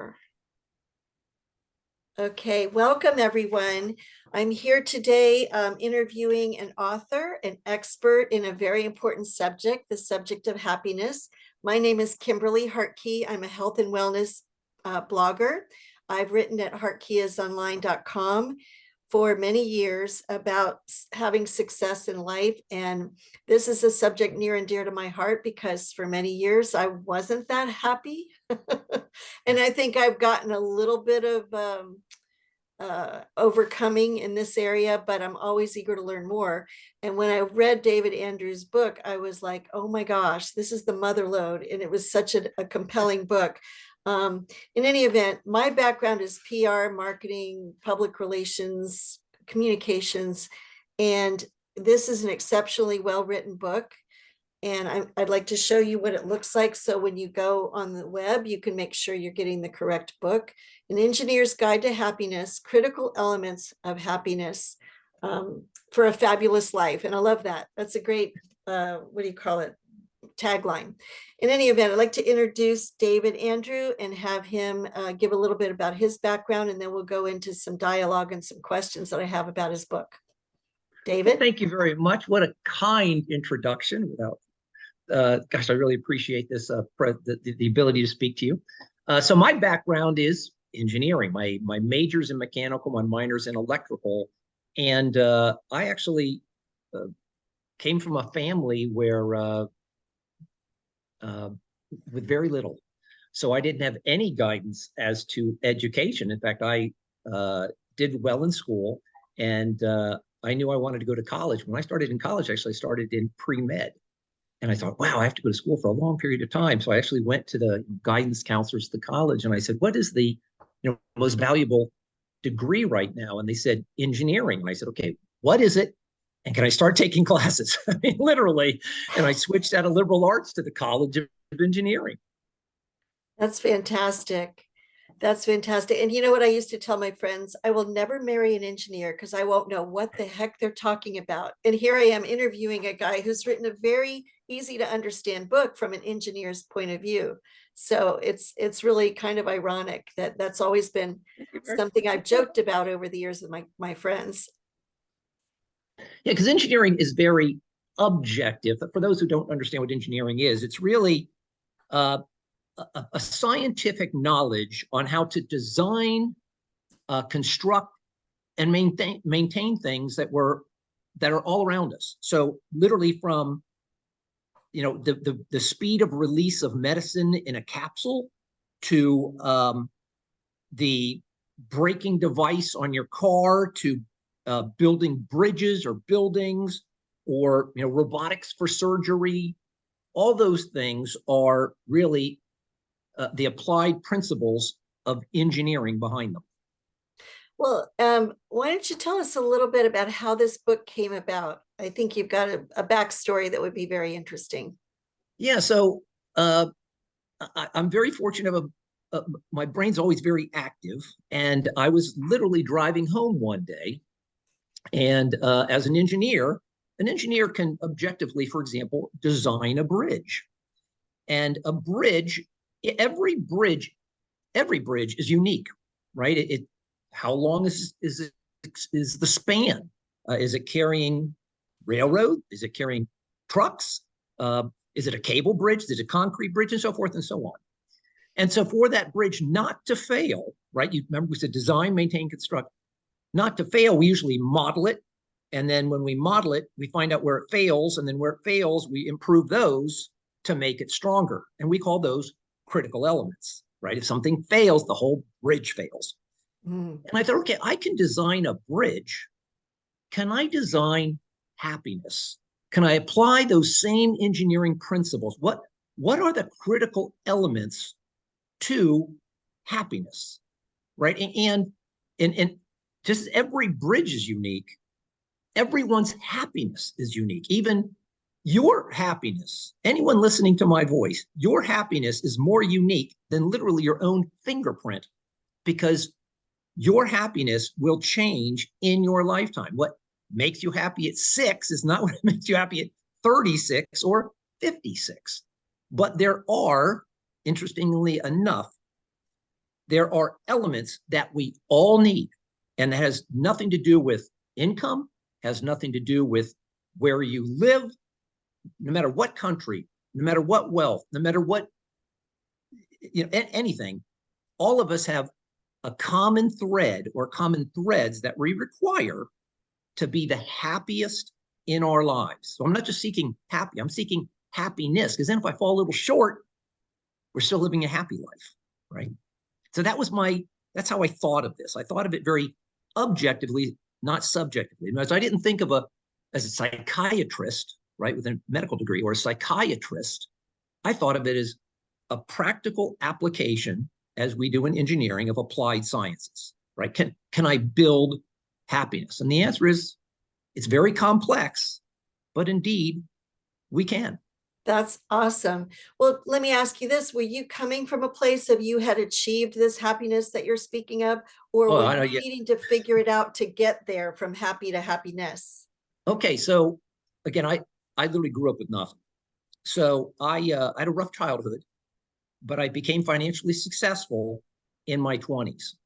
over. Okay, welcome everyone. I'm here today interviewing an author, an expert in a very important subject, the subject of happiness. My name is Kimberly Hartke. I'm a health and wellness blogger. I've written at hartkeisonline.com for many years about having success in life. And this is a subject near and dear to my heart because for many years I wasn't that happy. And I think I've gotten a little bit of overcoming in this area, but I'm always eager to learn more. And when I read David Andrews' book, I was like, oh my gosh, this is the mother lode. And it was such a compelling book. In any event, my background is PR, marketing, public relations, communications, and this is an exceptionally well-written book. And I'd like to show you what it looks like. So when you go on the web, you can make sure you're getting the correct book. An Engineer's Guide to Happiness, Critical Elements of Happiness for a Fabulous Life. And I love that. That's a great, what do you call it? Tagline. In any event, I'd like to introduce David Andrew and have him give a little bit about his background, and then we'll go into some dialogue and some questions that I have about his book. David? Thank you very much. What a kind introduction. Gosh, I really appreciate this, the ability to speak to you. So my background is engineering. My major's in mechanical, my minor's in electrical. And I actually came from a family where with very little. So I didn't have any guidance as to education. In fact, I did well in school, and I knew I wanted to go to college. When I started in college, actually, I started in pre-med. And I thought, wow, I have to go to school for a long period of time. So I actually went to the guidance counselors at the college, and I said, what is the most valuable degree right now? And they said, engineering. And I said, okay, what is it? And can I start taking classes? I mean, literally. And I switched out of liberal arts to the College of Engineering. That's fantastic. That's fantastic. And you know what I used to tell my friends? I will never marry an engineer because I won't know what the heck they're talking about. And here I am interviewing a guy who's written a very easy to understand book from an engineer's point of view. So it's really kind of ironic that that's always been something I've joked about over the years with my friends. Yeah, because engineering is very objective. For those who don't understand what engineering is, it's really a scientific knowledge on how to design, construct, and maintain things that are all around us. So literally from the speed of release of medicine in a capsule to the braking device on your car to building bridges or buildings or robotics for surgery. All those things are really the applied principles of engineering behind them. Well, why don't you tell us a little bit about how this book came about? I think you've got a backstory that would be very interesting. Yeah, so I'm very fortunate. My brain's always very active, and I was literally driving home one day, and as an engineer can objectively, for example, design a bridge. And a bridge, every bridge is unique, right? How long is the span? Is it carrying railroad? Is it carrying trucks? Is it a cable bridge? Is it a concrete bridge, and so forth and so on? And so for that bridge not to fail, right? You remember we said design, maintain, construct. Not to fail, we usually model it. And then when we model it, we find out where it fails. And then where it fails, we improve those to make it stronger. And we call those critical elements, right? If something fails, the whole bridge fails. And I thought, okay, I can design a bridge. Can I design happiness? Can I apply those same engineering principles? What are the critical elements to happiness, right? And just every bridge is unique. Everyone's happiness is unique. Even your happiness, anyone listening to my voice, your happiness is more unique than literally your own fingerprint, because your happiness will change in your lifetime. What makes you happy at 6 is not what makes you happy at 36 or 56. But there are, interestingly enough, there are elements that we all need, and that has nothing to do with income, has nothing to do with where you live, no matter what country, no matter what wealth, no matter what, anything. All of us have a common thread or common threads that we require to be the happiest in our lives. So I'm not just seeking happy, I'm seeking happiness, because then if I fall a little short, we're still living a happy life, right? So that's how I thought of this. I thought of it very objectively, not subjectively. As I didn't think of as a psychiatrist, right, with a medical degree, or a psychiatrist. I thought of it as a practical application, as we do in engineering, of applied sciences, right? Can I build happiness? And the answer is, it's very complex, but indeed we can. That's awesome. Well, let me ask you this. Were you coming from a place of you had achieved this happiness that you're speaking of, or Oh, were I know. you Yeah. needing to figure it out to get there from happy to happiness? Okay. So again, I literally grew up with nothing. So I had a rough childhood, but I became financially successful in my 20s.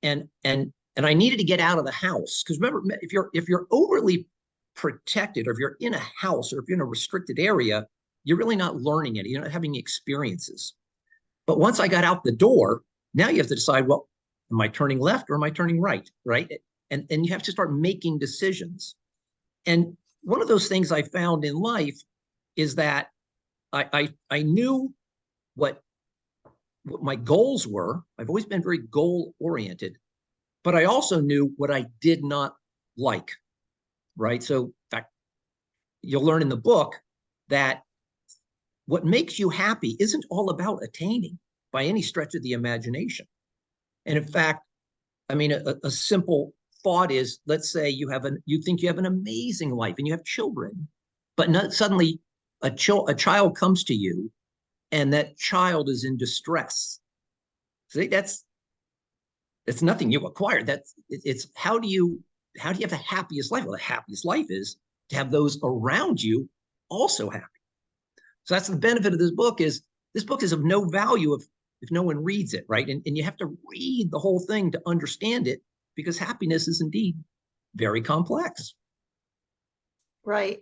And I needed to get out of the house, because remember, if you're overly protected, or if you're in a house, or if you're in a restricted area, you're really not learning it. You're not having experiences. But once I got out the door, now you have to decide, well, am I turning left or am I turning right? Right. And you have to start making decisions. And one of those things I found in life is that I knew what my goals were. I've always been very goal oriented, but I also knew what I did not like. Right. So, in fact, you'll learn in the book that what makes you happy isn't all about attaining by any stretch of the imagination. And in fact, I mean, a simple thought is, let's say you think you have an amazing life and you have children, but not, suddenly a child comes to you, and that child is in distress. See, that's nothing you acquired. It's how do you have the happiest life? Well, the happiest life is to have those around you also happy. So that's the benefit of this book. Is this book is of no value if no one reads it, right? And you have to read the whole thing to understand it, because happiness is indeed very complex. Right.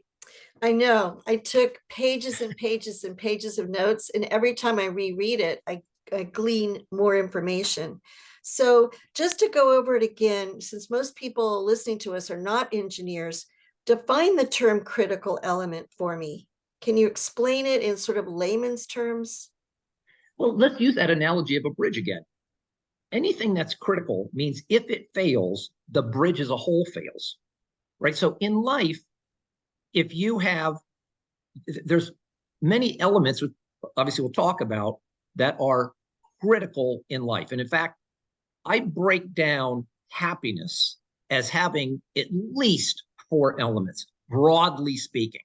I know. I took pages and pages and pages of notes, and every time I reread it, I glean more information. So, just to go over it again, since most people listening to us are not engineers, define the term critical element for me. Can you explain it in sort of layman's terms? Well, let's use that analogy of a bridge again. Anything that's critical means if it fails, the bridge as a whole fails, right? So in life, if you have, there's many elements, which obviously we'll talk about, that are critical in life. And in fact, I break down happiness as having at least four elements, broadly speaking.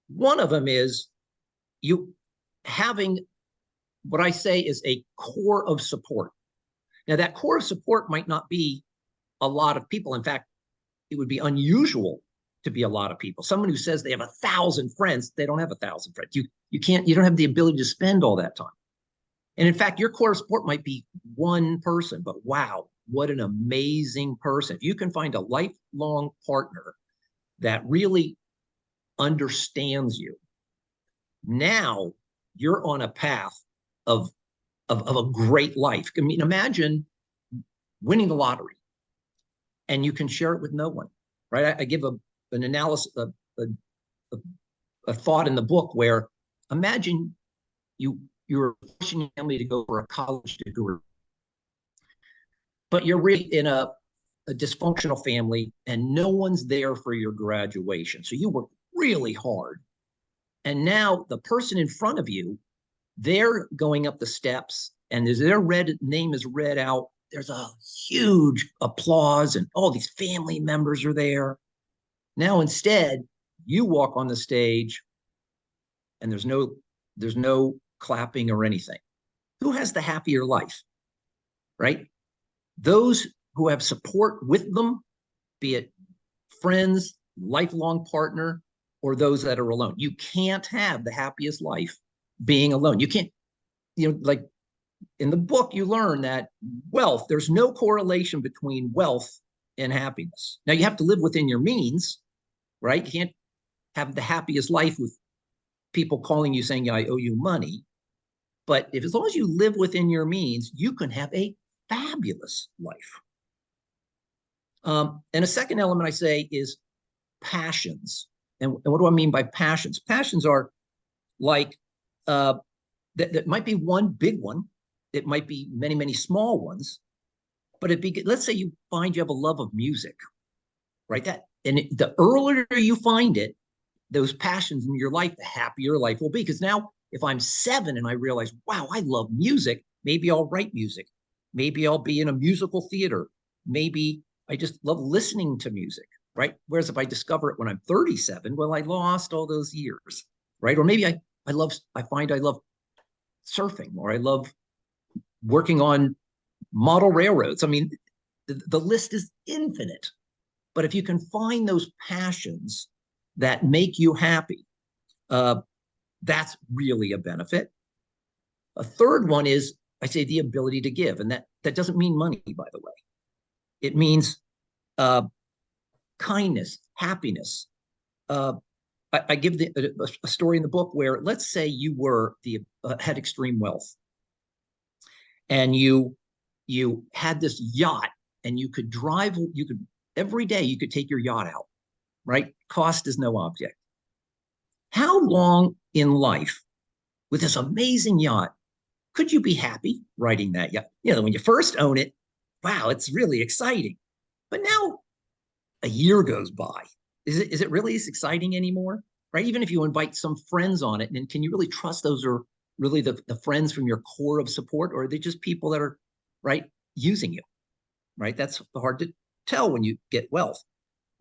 One of them is you having what I say is a core of support. Now, that core of support might not be a lot of people. In fact, it would be unusual to be a lot of people. Someone who says they have 1,000 friends, they don't have 1,000 friends. You don't have the ability to spend all that time. And in fact, your core of support might be one person, but wow, what an amazing person. If you can find a lifelong partner that really understands you, now you're on a path of a great life. I mean, imagine winning the lottery and you can share it with no one, right? I give an analysis, a thought in the book where, imagine you're pushing your family to go for a college degree, but you're really in a dysfunctional family and no one's there for your graduation. So you work really hard. And now the person in front of you, they're going up the steps, and as their name is read out, there's a huge applause and all these family members are there. Now instead, you walk on the stage and there's no clapping or anything. Who has the happier life, right? Those who have support with them, be it friends, lifelong partner, or those that are alone. You can't have the happiest life being alone. You can't, like in the book, you learn that wealth, there's no correlation between wealth and happiness. Now, you have to live within your means, right? You can't have the happiest life with people calling you saying, I owe you money. But if as long as you live within your means, you can have a fabulous life. And a second element I say is passions. And what do I mean by passions? Passions are like, that might be one big one. It might be many, many small ones. But let's say you find you have a love of music, right? The earlier you find it, those passions in your life, the happier life will be. Because now, if I'm 7 and I realize, wow, I love music, maybe I'll write music. Maybe I'll be in a musical theater. Maybe I just love listening to music, right? Whereas if I discover it when I'm 37, well, I lost all those years, right? Or maybe I find I love surfing, or I love working on model railroads. I mean, the list is infinite. But if you can find those passions that make you happy, that's really a benefit. A third one is, I say, the ability to give. And that doesn't mean money, by the way. It means kindness, happiness. I give a story in the book where, let's say you had extreme wealth, and you had this yacht, and you could every day you could take your yacht out, right? Cost is no object. How long in life with this amazing yacht could you be happy riding that yacht? When you first own it, wow, it's really exciting. But now a year goes by. Is it really as exciting anymore? Right? Even if you invite some friends on it, and can you really trust those are really the friends from your core of support, or are they just people that are, right, using you? Right? That's hard to tell when you get wealth.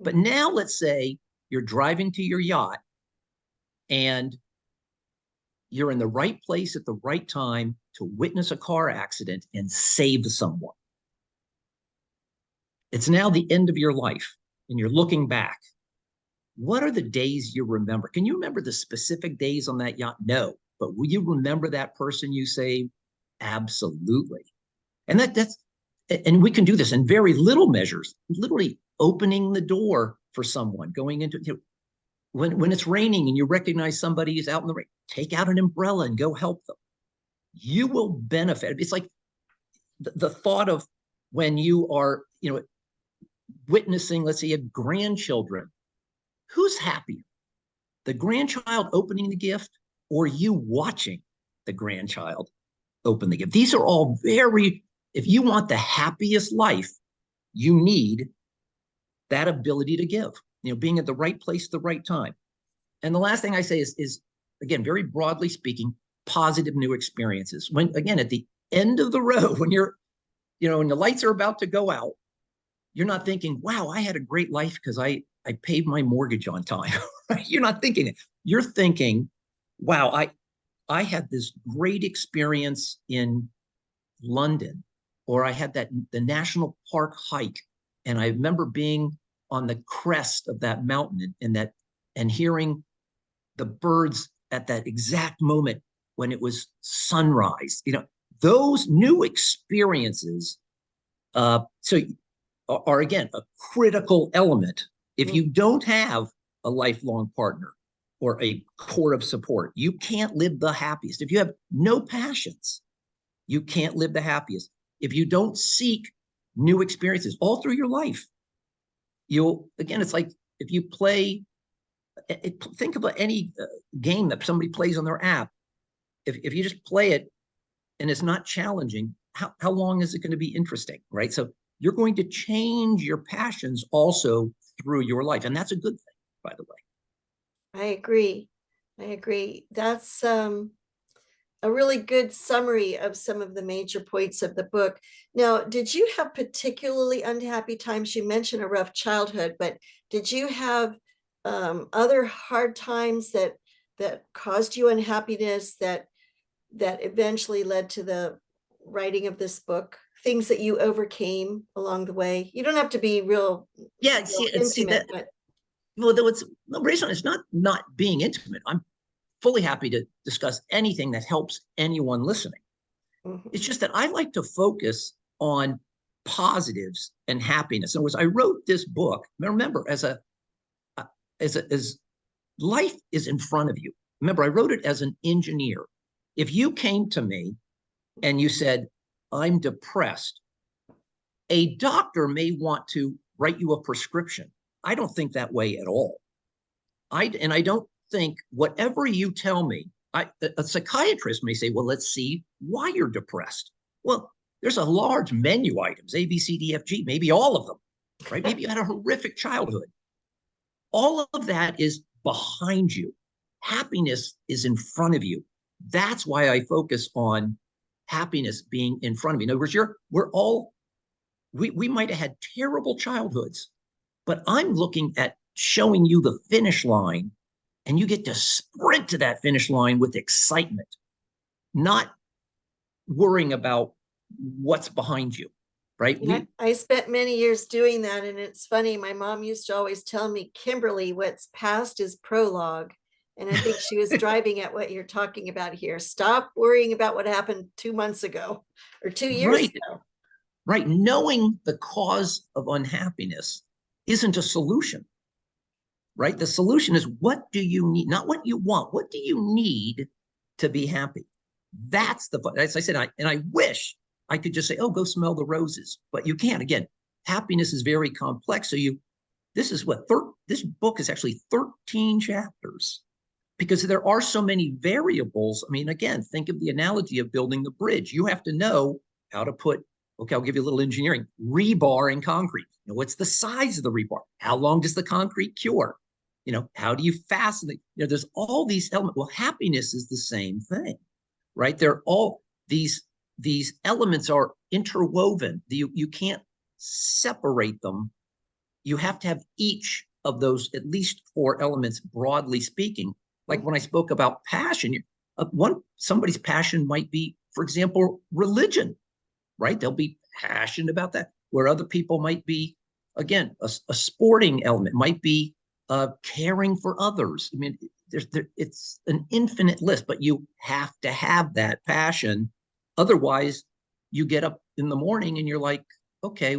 But now let's say you're driving to your yacht and you're in the right place at the right time to witness a car accident and save someone. It's now the end of your life, and you're looking back. What are the days you remember? Can you remember the specific days on that yacht? No. But will you remember that person you saved? Absolutely. And and we can do this in very little measures, literally opening the door for someone, going into, when it's raining and you recognize somebody is out in the rain, take out an umbrella and go help them. You will benefit. It's like the thought of when you are, witnessing, let's say, a grandchildren. Who's happier? The grandchild opening the gift, or you watching the grandchild open the gift? These are all if you want the happiest life, you need that ability to give, being at the right place at the right time. And the last thing I say is again, very broadly speaking, positive new experiences. When, again, at the end of the road, when when the lights are about to go out, you're not thinking, wow, I had a great life because I paid my mortgage on time. You're not thinking it. You're thinking, wow, I had this great experience in London, or I had the national park hike, and I remember being on the crest of that mountain and hearing the birds at that exact moment when it was sunrise. Those new experiences so are again a critical element. If you don't have a lifelong partner or a core of support, you can't live the happiest. If you have no passions, you can't live the happiest. If you don't seek new experiences all through your life, it's like if you think about any game that somebody plays on their app. If you just play it and it's not challenging, how long is it going to be interesting, right? So you're going to change your passions also through your life. And that's a good thing, by the way. I agree. That's a really good summary of some of the major points of the book. Now, did you have particularly unhappy times? You mentioned a rough childhood, but did you have other hard times that caused you unhappiness that eventually led to the writing of this book? Things that you overcame along the way. You don't have to be real See intimate, that. but Well, though it's the reason it's not being intimate. I'm fully happy to discuss anything that helps anyone listening. It's just that I like to focus on positives and happiness. In other words, I wrote this book. Remember, as life is in front of you. Remember, I wrote it as an engineer. If you came to me and you said, I'm depressed, a doctor may want to write you a prescription. I don't think that way at all. I don't think whatever you tell me, a psychiatrist may say, well, let's see why you're depressed. Well, there's a large menu items, A, B, C, D, F, G, maybe all of them, right? Maybe you had a horrific childhood. All of that is behind you. Happiness is in front of you. That's why I focus on happiness being in front of you. In other words, we might have had terrible childhoods, but I'm looking at showing you the finish line, and you get to sprint to that finish line with excitement, not worrying about what's behind you, right? Yeah, I spent many years doing that. And it's funny, my mom used to always tell me, Kimberly, what's past is prologue. And I think she was driving at what you're talking about here. Stop worrying about what happened 2 months ago or 2 years Right, ago. right. Knowing the cause of unhappiness isn't a solution, right? The solution is, what do you need? Not what you want. What do you need to be happy? That's as I said, I wish I could just say, oh, go smell the roses, but you can't. Again, happiness is very complex. So this book is actually 13 chapters because there are so many variables. I mean, again, think of the analogy of building the bridge. You have to know how to put, okay, I'll give you a little engineering, rebar in concrete. You know, what's the size of the rebar? How long does the concrete cure? You know, how do you fasten it? You know, there's all these elements. Well, happiness is the same thing, right? They're all these elements are interwoven. You can't separate them. You have to have each of those, at least four elements, broadly speaking. Like when I spoke about passion, somebody's passion might be, for example, religion, right? They'll be passionate about that. Where other people might be, again, a sporting element, might be caring for others. I mean, it's an infinite list, but you have to have that passion. Otherwise, you get up in the morning and you're like, okay,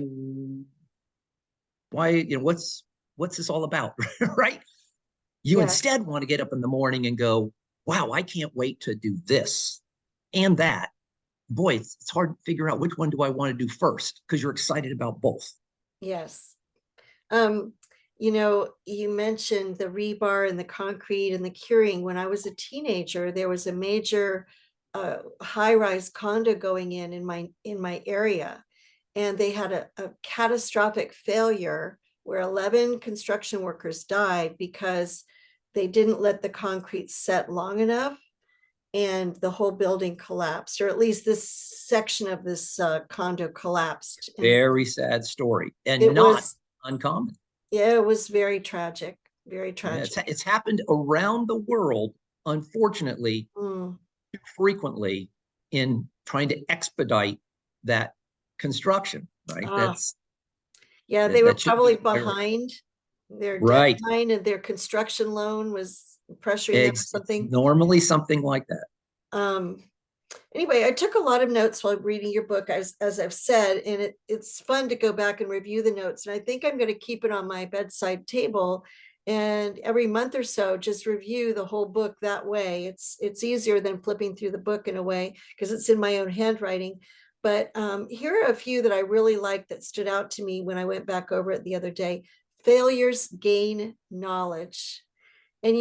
why, what's this all about? Right? You Yes. instead want to get up in the morning and go, wow, I can't wait to do this and that. Boy, it's hard to figure out which one do I want to do first because you're excited about both. Yes. Um, you mentioned the rebar and the concrete and the curing. When I was a teenager, there was a major high-rise condo going in my area, and they had a catastrophic failure where 11 construction workers died because they didn't let the concrete set long enough, and the whole building collapsed, or at least this section of this condo collapsed. And Very sad story and it not was, uncommon. yeah, it was very tragic, very Yeah, tragic. it's happened around the world, unfortunately, Mm. frequently in trying to expedite that construction, right? Ah, yeah, they were That should be probably the priority. behind their Right. deadline, and their construction loan was pressuring them or It's something. normally something like that. Um, anyway, I took a lot of notes while reading your book, as I've said, and it's fun to go back and review the notes. And I think I'm going to keep it on my bedside table, and every month or so, just review the whole book that way. It's easier than flipping through the book in a way because it's in my own handwriting. But here are a few that I really liked that stood out to me when I went back over it the other day. Failures gain knowledge. And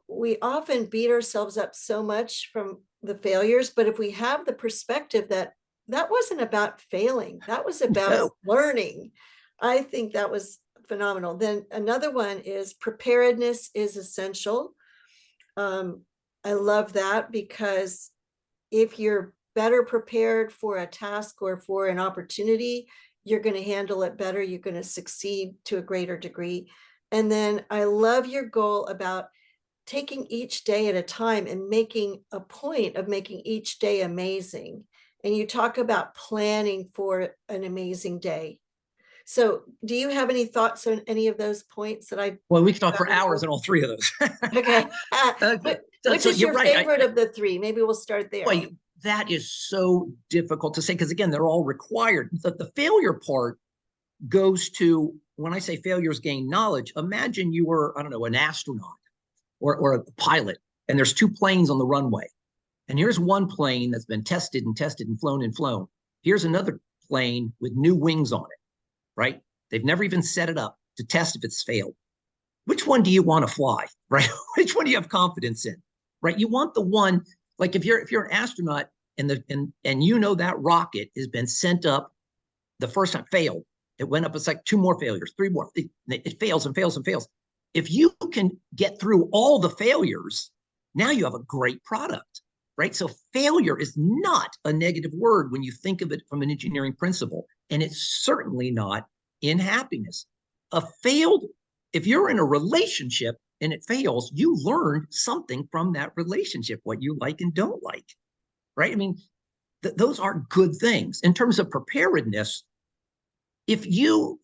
we often beat ourselves up so much from the failures, but if we have the perspective that that wasn't about failing, that was about No, learning, I think that was phenomenal. Then another one is preparedness is essential. Um, I love that because if you're better prepared for a task or for an opportunity, you're going to handle it better. You're going to succeed to a greater degree. And then I love your goal about taking each day at a time and making a point of making each day amazing. And you talk about planning for an amazing day. So, do you have any thoughts on any of those points that I well, we could talk got for in the hours book? on all three of those. Okay. uh, Which so is you're your right. favorite of the three? Maybe we'll start Well, there. that is so difficult to say because, again, they're all required. The failure part goes to, when I say failures gain knowledge, imagine you were, I don't know, an astronaut or a pilot, and there's two planes on the runway. And here's one plane that's been tested and tested and flown and flown. Here's another plane with new wings on it, right? They've never even set it up to test if it's failed. Which one do you want to fly, right? Which one do you have confidence in, right? You want the one, like if you're an astronaut and you know that rocket has been sent up the first time, failed. It went up, it's like two more failures, three more. It fails and fails and fails. If you can get through all the failures, now you have a great product, right? So failure is not a negative word when you think of it from an engineering principle, and it's certainly not in happiness. If you're in a relationship and it fails, you learned something from that relationship, what you like and don't like, right? I mean, those are good things. In terms of preparedness, if you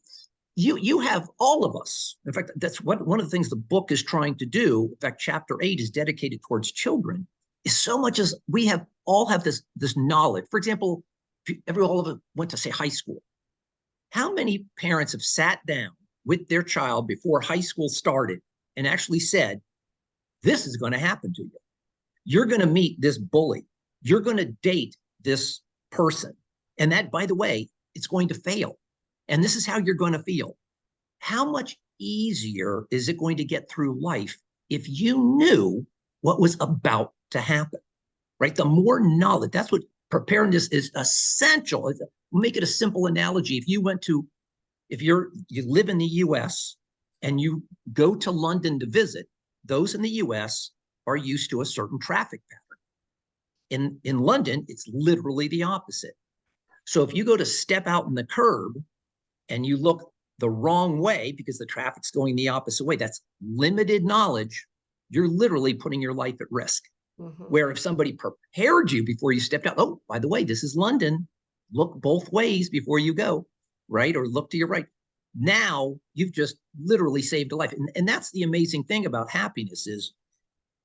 have all of us, in fact, that's what one of the things the book is trying to do. In fact, chapter 8 is dedicated towards children, is so much as we have all have this knowledge. For example, all of us went to, say, high school. How many parents have sat down with their child before high school started and actually said, this is going to happen to you. You're going to meet this bully. You're going to date this person. And that, by the way, it's going to fail. And this is how you're going to feel. How much easier is it going to get through life if you knew what was about to happen, right? The more knowledge, that's what preparedness is essential. We'll make it a simple analogy. If you live in the US and you go to London to visit, those in the US are used to a certain traffic pattern. In London, it's literally the opposite. So if you go to step out in the curb and you look the wrong way because the traffic's going the opposite way, that's limited knowledge. You're literally putting your life at risk. Mm-hmm. Where if somebody prepared you before you stepped out, oh, by the way, this is London, look both ways before you go, right? Or look to your right. Now you've just literally saved a life. And that's the amazing thing about happiness is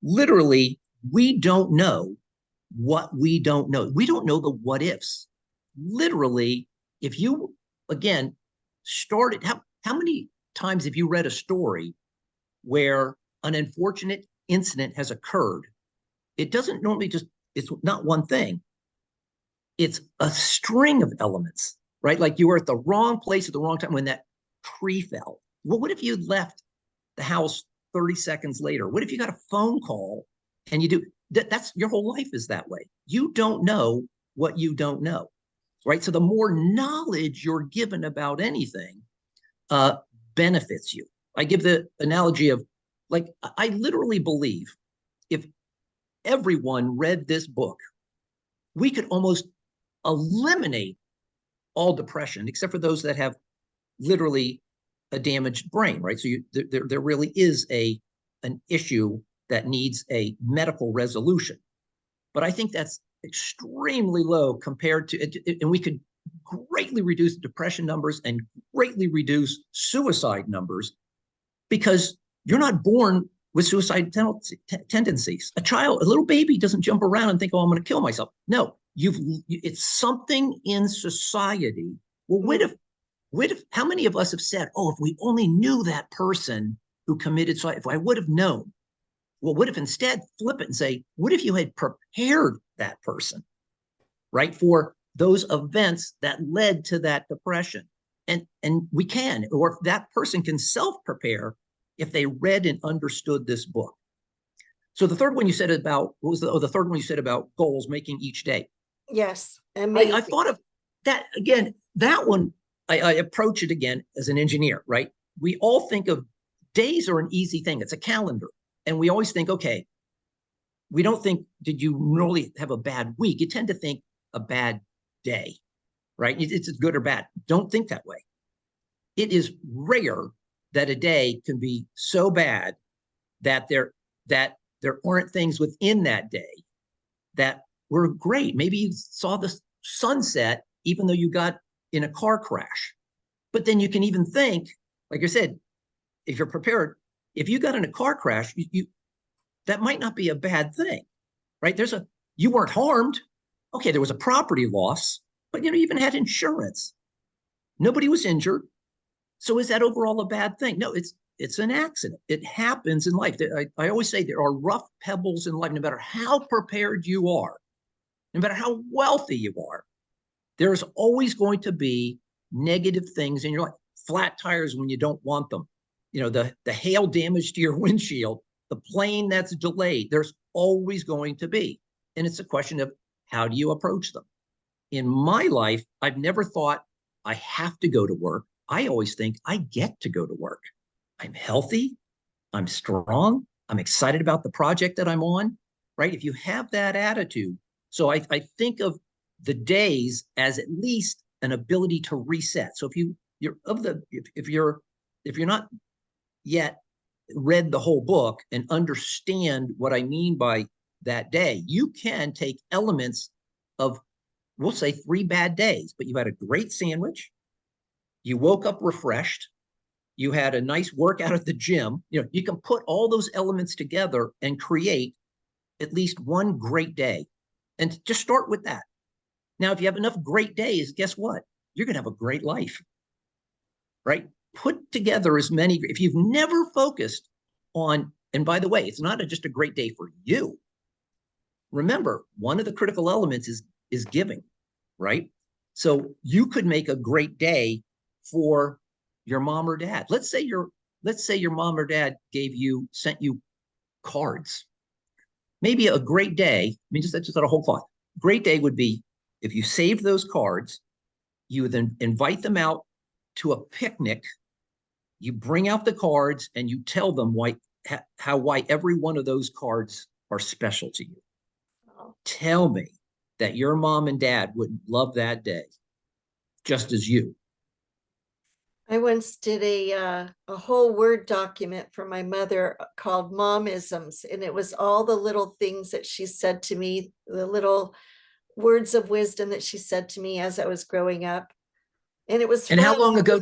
literally we don't know what we don't know. We don't know the what ifs. Literally, if you, again, started, how many times have you read a story where an unfortunate incident has occurred? It doesn't normally it's not one thing. It's a string of elements, right? Like you were at the wrong place at the wrong time when that tree fell. Well, what if you left the house 30 seconds later? What if you got a phone call and you do that's your whole life is that way. You don't know what you don't know, right? So the more knowledge you're given about anything benefits you. I give the analogy of, like, I literally believe if everyone read this book, we could almost eliminate all depression, except for those that have literally a damaged brain, right? So there really is an issue that needs a medical resolution. But I think that's extremely low compared to, and we could greatly reduce depression numbers and greatly reduce suicide numbers because you're not born with suicide tendencies. A little baby doesn't jump around and think, oh, I'm going to kill myself. No, it's something in society. Well, what if, how many of us have said, oh, if we only knew that person who committed suicide, if I would have known. Well, what if instead flip it and say, what if you had prepared that person, right, for those events that led to that depression? And we can, or if that person can self-prepare if they read and understood this book. So the third one you said about, what was the third one you said about goals, making each day? Yes. I thought of that again, that one, I approach it again as an engineer, right? We all think of days are an easy thing. It's a calendar. And we always think, okay, we don't think, did you really have a bad week? You tend to think a bad day, right? It's good or bad. Don't think that way. It is rare that a day can be so bad that there aren't things within that day that were great. Maybe you saw the sunset, even though you got in a car crash. But then you can even think, like I said, if you're prepared, if you got in a car crash, that might not be a bad thing, right? You weren't harmed. Okay, there was a property loss, but you even had insurance. Nobody was injured. So is that overall a bad thing? No, it's an accident. It happens in life. I always say there are rough pebbles in life. No matter how prepared you are, no matter how wealthy you are, there's always going to be negative things in your life. Flat tires when you don't want them. The hail damage to your windshield, the plane that's delayed. There's always going to be. And it's a question of how do you approach them? In my life, I've never thought I have to go to work. I always think I get to go to work. I'm healthy. I'm strong. I'm excited about the project that I'm on, right? If you have that attitude. So I think of the days as at least an ability to reset. So if you're not yet read the whole book and understand what I mean by that day, you can take elements of, we'll say, 3 bad days, but you had a great sandwich, you woke up refreshed, you had a nice workout at the gym. You can put all those elements together and create at least one great day. And just start with that. Now, if you have enough great days, guess what? You're going to have a great life, right? Put together as many, if you've never focused on, and by the way, it's not just a great day for you. Remember, one of the critical elements is giving, right? So you could make a great day for your mom or dad. Let's say your mom or dad sent you cards. Maybe a great day, I mean, that's just a whole thought. Great day would be if you saved those cards, you then invite them out to a picnic, you bring out the cards and you tell them why every one of those cards are special to you. Oh. Tell me that your mom and dad would love that day just as you. I once did a whole Word document for my mother called Momisms, and it was all the little things that she said to me, the little words of wisdom that she said to me as I was growing up. And it was And fun for how me. long ago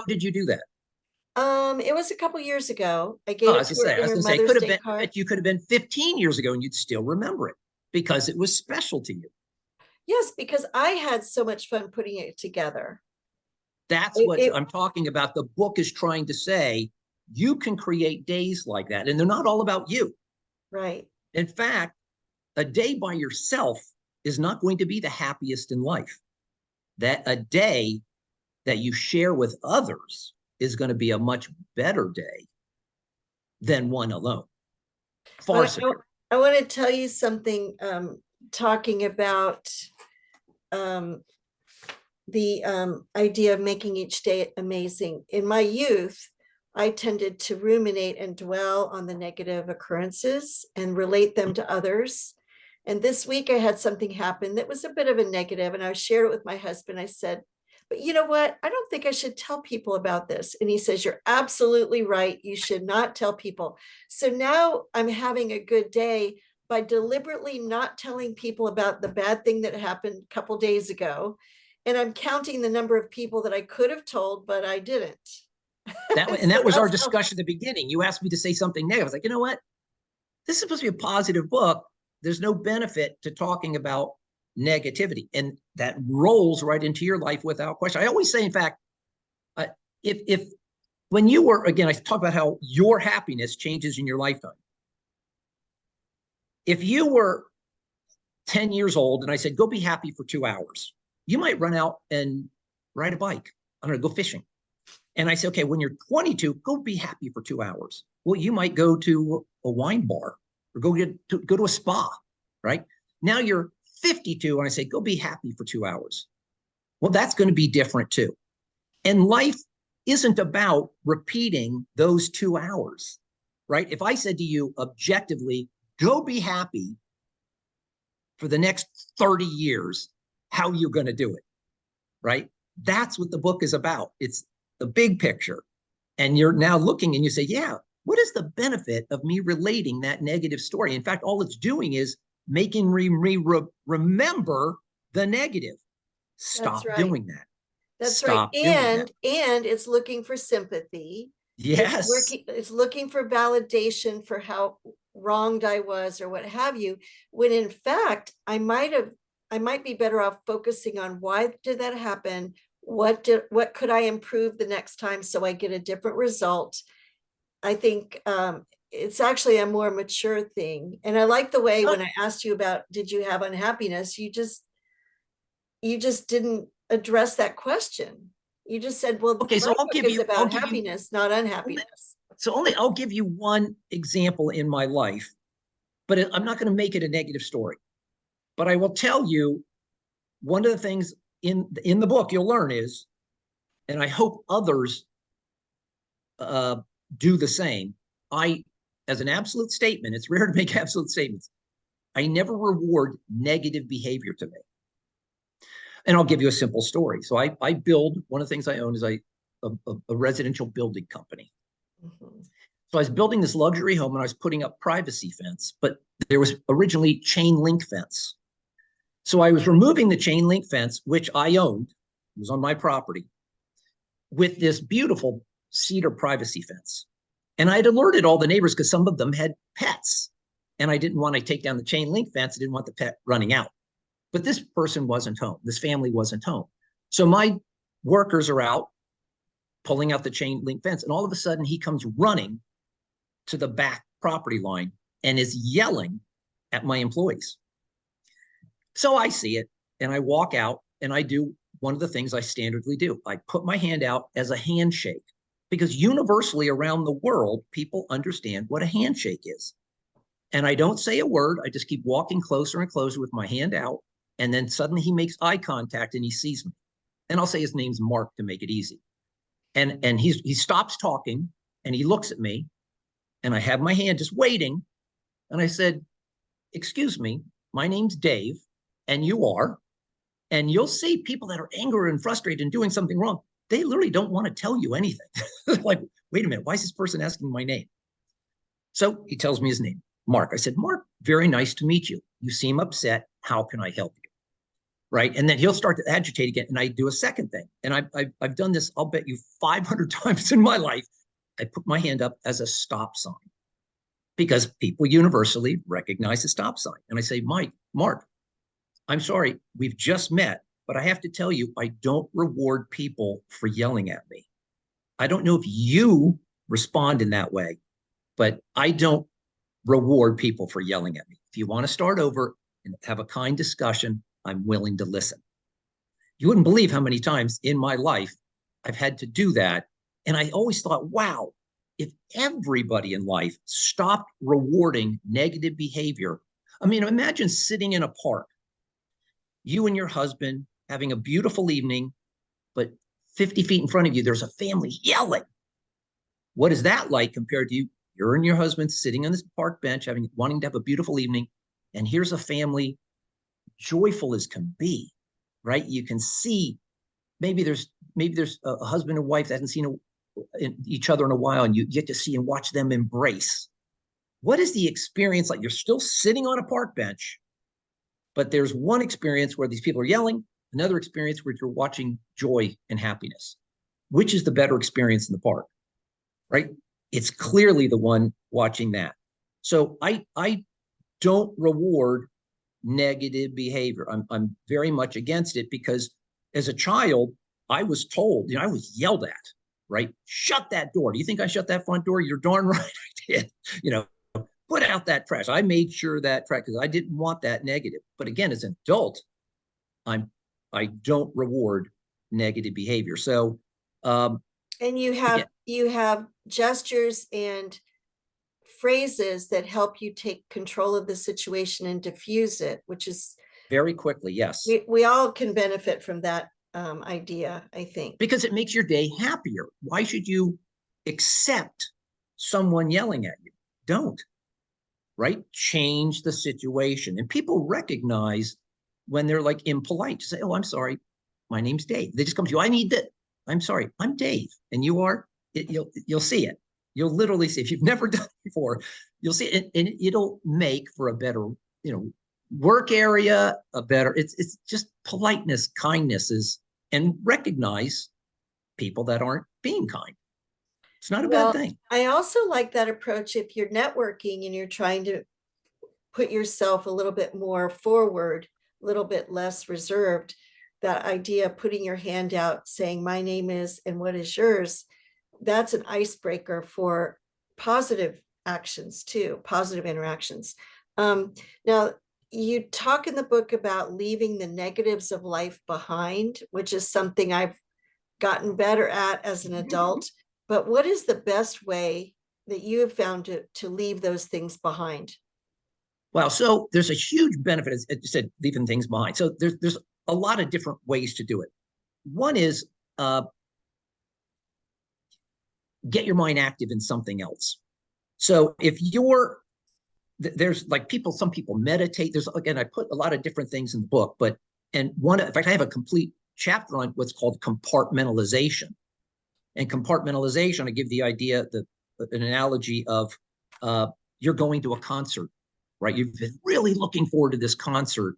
did you do that? It was a couple years ago. I Oh, gave it to her I in was her gonna say it Mother's could have Day been, I card. bet you could have been 15 years ago and you'd still remember it because it was special to you. Yes, because I had so much fun putting it together. That's It, what it I'm talking about. The book is trying to say you can create days like that, and they're not all about you. right. In fact, a day by yourself is not going to be the happiest in life. That a day that you share with others is going to be a much better day than one alone. Far But superior. I want to tell you something, talking about um, the idea of making each day amazing. In my youth, I tended to ruminate and dwell on the negative occurrences and relate them to others. And this week I had something happen that was a bit of a negative, and I shared it with my husband. I said, but you know what? I don't think I should tell people about this. And he says, you're absolutely right. You should not tell people. So now I'm having a good day by deliberately not telling people about the bad thing that happened a couple days ago. And I'm counting the number of people that I could have told, but I didn't. And So that was our that's how, discussion at the beginning. You asked me to say something negative. I was like, you know what? This is supposed to be a positive book. There's no benefit to talking about negativity. And that rolls right into your life without question. I always say, in fact, uh, if when you were, again, I talk about how your happiness changes in your lifetime. If you were 10 years old and I said, go be happy for 2 hours, you might run out and ride a bike. I don't know, go fishing. And I say, okay, when you're 22, go be happy for 2 hours. Well, you might go to a wine bar or go to a spa, right? Now you're 52, and I say, go be happy for 2 hours. Well, that's going to be different too. And life isn't about repeating those 2 hours, right? If I said to you objectively, go be happy for the next 30 years, how you're going to do it, right? That's what the book is about. It's the big picture. And you're now looking and you say, yeah, what is the benefit of me relating that negative story? In fact, all it's doing is making me remember the negative. that's Stop right. doing that. That's right. Stop doing that. And it's looking for sympathy. Yes. It's looking for validation for how wronged I was or what have you, when in fact I might have I might be better off focusing on why did that happen? What could I improve the next time so I get a different result? I think it's actually a more mature thing. And I like the way Uh, when I asked you about did you have unhappiness, you just didn't address that question. You just said, well, okay, my so book is I'll about give you happiness, not only, unhappiness. I'll give you one example in my life, but I'm not going to make it a negative story. But I will tell you one of the things in the book you'll learn is, and I hope others uh, do the same. I, as an absolute statement, it's rare to make absolute statements. I never reward negative behavior to me. And I'll give you a simple story. So I build, one of the things I own is a residential building company. Mhm. So I was building this luxury home and I was putting up privacy fence, but there was originally chain link fence. So I was removing the chain link fence, which I owned, it was on my property, with this beautiful cedar privacy fence. And I'd alerted all the neighbors because some of them had pets. And I didn't want to take down the chain link fence. I didn't want the pet running out. But this person wasn't home. This family wasn't home. So my workers are out pulling out the chain link fence. And all of a sudden, he comes running to the back property line and is yelling at my employees. So I see it and I walk out and I do one of the things I standardly do. I put my hand out as a handshake because universally around the world, people understand what a handshake is. And I don't say a word. I just keep walking closer and closer with my hand out. And then suddenly he makes eye contact and he sees me. And I'll say his name's Mark to make it easy. And he stops talking and he looks at me and I have my hand just waiting. And I said, excuse me, my name's Dave and you are. And you'll see people that are angry and frustrated and doing something wrong. They literally don't want to tell you anything. Like, wait a minute, why is this person asking my name? So he tells me his name, Mark. I said, Mark, very nice to meet you. You seem upset. How can I help you? Right. And then he'll start to agitate again. And I do a second thing. And I've done this, I'll bet you 500 times in my life. I put my hand up as a stop sign because people universally recognize the stop sign. And I say, Mark, I'm sorry, we've just met, but I have to tell you, I don't reward people for yelling at me. I don't know if you respond in that way, but I don't reward people for yelling at me. If you want to start over and have a kind discussion, I'm willing to listen. You wouldn't believe how many times in my life I've had to do that. And I always thought, wow, if everybody in life stopped rewarding negative behavior, I mean, imagine sitting in a park, you and your husband having a beautiful evening, but 50 feet in front of you, there's a family yelling. What is that like compared to you? You're and your husband sitting on this park bench, wanting to have a beautiful evening, and here's a family joyful as can be, right? You can see maybe there's a husband and wife that hasn't seen each other in a while, and you get to see and watch them embrace. What is the experience like? You're still sitting on a park bench, but there's one experience where these people are yelling, another experience where you're watching joy and happiness. Which is the better experience in the park, right? It's clearly the one watching that. So I don't reward negative behavior. I'm very much against it because as a child, I was told, I was yelled at, right? Shut that door. Do you think I shut that front door? You're darn right I did. You know, put out that trash. I made sure that trash because I didn't want that negative. But again, as an adult, I'm I don't reward negative behavior. So And again, you have gestures and phrases that help you take control of the situation and diffuse it, which is very quickly, yes, we all can benefit from that idea, I think. because it makes your day happier. Why should you accept someone yelling at you? Don't, right? Change the situation. And people recognize when they're like impolite to say, oh, I'm sorry, my name's Dave. They just come to you, I need that. I'm sorry, I'm Dave. And you are, you'll see it. You'll literally see, if you've never done it before, you'll see it, and it'll make for a better, work area, a better, it's just politeness, kindness is, and recognize people that aren't being kind. It's not a bad Well, thing. I also like that approach if you're networking and you're trying to put yourself a little bit more forward. little bit less reserved, that idea of putting your hand out saying my name is and what is yours, that's an icebreaker for positive actions too, positive interactions. Now, you talk in the book about leaving the negatives of life behind, which is something I've gotten better at as an adult. But what is the best way that you have found to leave those things behind? Well, so there's a huge benefit, as you said, leaving things behind. So there's a lot of different ways to do it. One is get your mind active in something else. So if you're there's like people, some people meditate. There's, again, I put a lot of different things in the book, but and one, in fact, I have a complete chapter on what's called compartmentalization. And compartmentalization, I give the idea, an analogy of you're going to a concert, right? You've been really looking forward to this concert,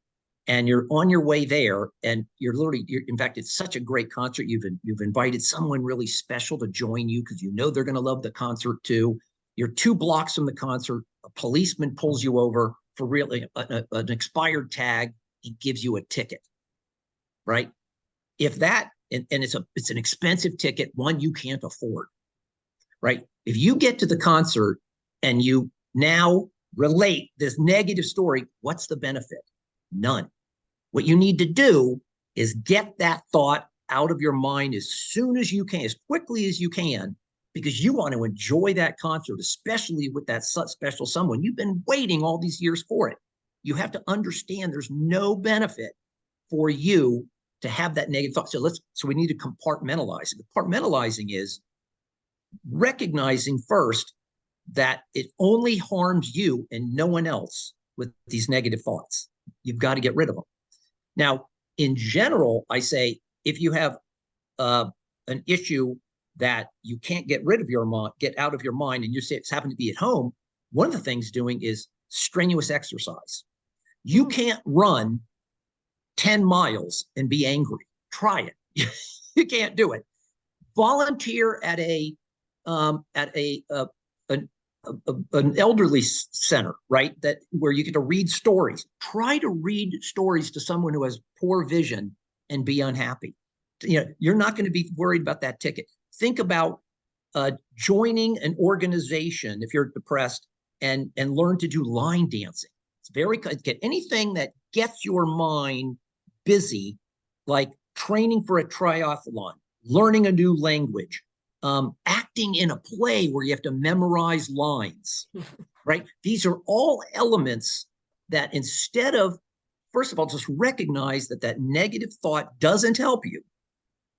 and you're on your way there, and in fact, it's such a great concert. You've invited someone really special to join you because you know they're going to love the concert too. You're 2 blocks from the concert. A policeman pulls you over for really an expired tag and gives you a ticket, right? If that, and it's an expensive ticket, one you can't afford, right? If you get to the concert and you now relate this negative story, what's the benefit? None. What you need to do is get that thought out of your mind as soon as you can, as quickly as you can, because you want to enjoy that concert, especially with that special someone. You've been waiting all these years for it. You have to understand there's no benefit for you to have that negative thought. So we need to compartmentalize. Compartmentalizing is recognizing first that it only harms you and no one else with these negative thoughts. You've got to get rid of them. Now, in general, I say if you have an issue that you can't get rid of get out of your mind, and you say it's happened to be at home, one of the things doing is strenuous exercise. You can't run 10 miles and be angry. Try it. You can't do it. Volunteer at an elderly center, right? Where you get to read stories. Try to read stories to someone who has poor vision and be unhappy. You're not going to be worried about that ticket. Think about joining an organization if you're depressed and learn to do line dancing. It's get anything that gets your mind busy, like training for a triathlon, learning a new language, acting in a play where you have to memorize lines, right? These are all elements that instead of, first of all, just recognize that negative thought doesn't help you.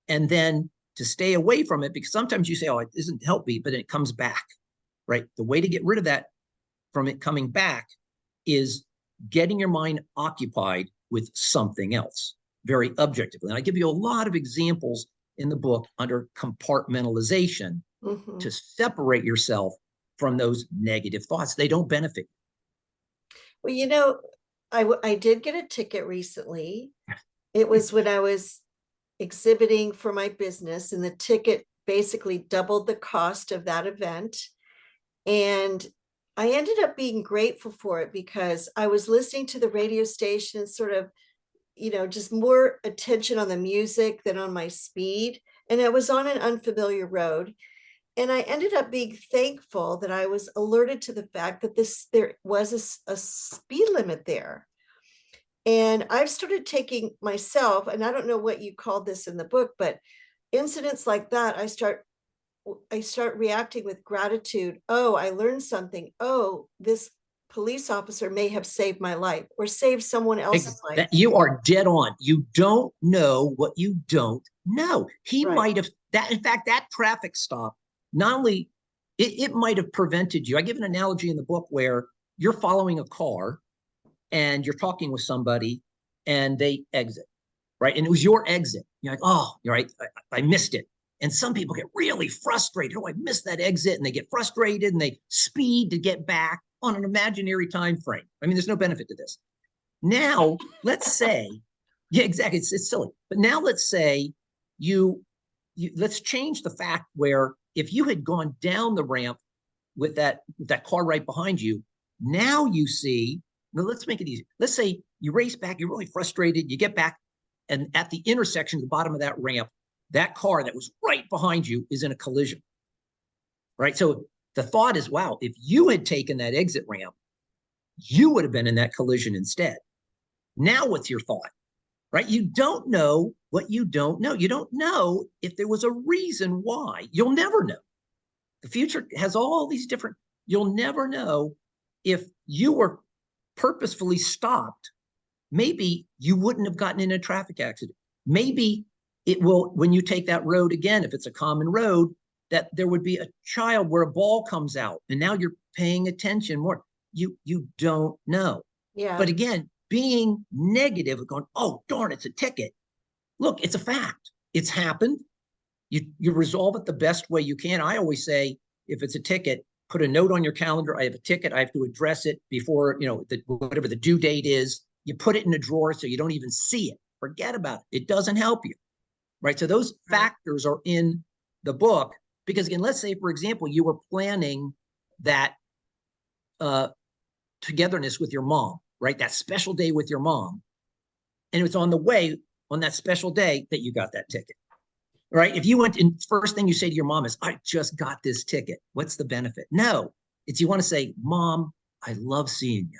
And then to stay away from it, because sometimes you say, oh, it doesn't help me, but it comes back, right? The way to get rid of that from it coming back is getting your mind occupied with something else, very objectively. And I give you a lot of examples in the book under compartmentalization to separate yourself from those negative thoughts. They don't benefit you. Well, I did get a ticket recently. It was when I was exhibiting for my business, and the ticket basically doubled the cost of that event. And I ended up being grateful for it because I was listening to the radio station and sort of, just more attention on the music than on my speed. And I was on an unfamiliar road. And I ended up being thankful that I was alerted to the fact that there was a speed limit there. And I've started taking myself, and I don't know what you called this in the book, but incidents like that, I start reacting with gratitude. Oh, I learned something. Oh, this police officer may have saved my life or saved someone else's life. You are dead on. You don't know what you don't know. He Right. might have that. In fact, that traffic stop, not only it might have prevented you. I give an analogy in the book where you're following a car and you're talking with somebody and they exit, right? And it was your exit. You're like, oh, you're right. I missed it. And some people get really frustrated. Oh, I missed that exit. And they get frustrated and they speed to get back on an imaginary time frame. I mean, there's no benefit to this. Now, let's say, yeah, exactly. It's silly. But now let's say let's change the fact where if you had gone down the ramp with that car right behind you, now you see Now let's make it easy. Let's say you race back, you're really frustrated, you get back, and at the intersection, the bottom of that ramp, that car that was right behind you is in a collision, right? So the thought is, wow, if you had taken that exit ramp, you would have been in that collision instead. Now, what's your thought, right? You don't know what you don't know. You don't know if there was a reason why. You'll never know. The future has all these different, you'll never know if you were purposefully stopped. Maybe you wouldn't have gotten in a traffic accident. Maybe it will, when you take that road again, if it's a common road, that there would be a child where a ball comes out and now you're paying attention more. You don't know. Yeah. But again, being negative, going, oh, darn, it's a ticket. Look, it's a fact. It's happened. You resolve it the best way you can. I always say, if it's a ticket, put a note on your calendar. I have a ticket. I have to address it before, whatever the due date is. You put it in a drawer so you don't even see it. Forget about it. It doesn't help you, right? So those factors are in the book because, again, let's say, for example, you were planning that togetherness with your mom, right? That special day with your mom. And it was on the way on that special day that you got that ticket, right? If you went and first thing you say to your mom is, I just got this ticket. What's the benefit? No, it's you want to say, Mom, I love seeing you,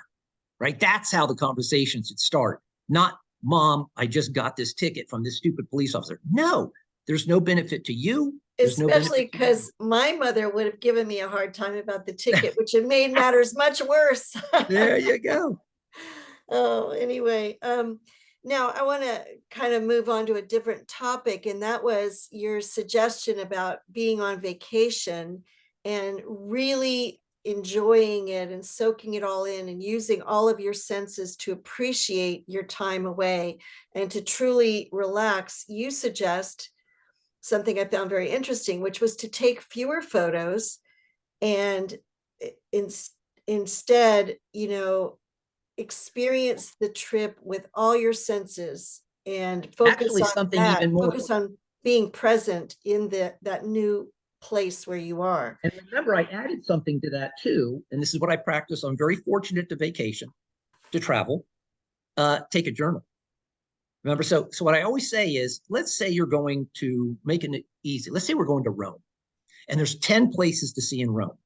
right? That's how the conversation should start. Not, Mom, I just got this ticket from this stupid police officer. No, there's no benefit to you. There's no Especially benefit to you. because my mother would have given me a hard time about the ticket, which had made matters much worse. There you go. Oh, anyway, now I want to kind of move on to a different topic, and that was your suggestion about being on vacation and really enjoying it and soaking it all in and using all of your senses to appreciate your time away and to truly relax. You suggest something I found very interesting, which was to take fewer photos and in, instead, experience the trip with all your senses and focus Actually, on something that, even more. focus on being present in that new place where you are. And remember, I added something to that too. And this is what I practice. I'm very fortunate to vacation, to travel, take a journal. Remember, so what I always say is, let's say you're going to making it easy. Let's say we're going to Rome and there's 10 places to see in Rome.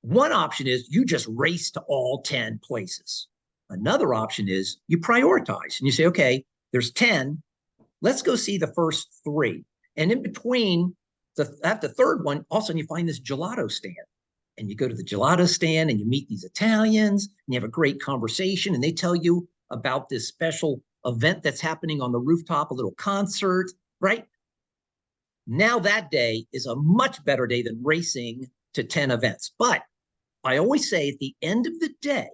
One option is you just race to all 10 places. Another option is you prioritize and you say, okay, there's 10. Let's go see the first 3. And in between at the third one, all of a sudden you find this gelato stand. And you go to the gelato stand and you meet these Italians and you have a great conversation and they tell you about this special event that's happening on the rooftop, a little concert, right? Now that day is a much better day than racing to 10 events. But I always say at the end of the day,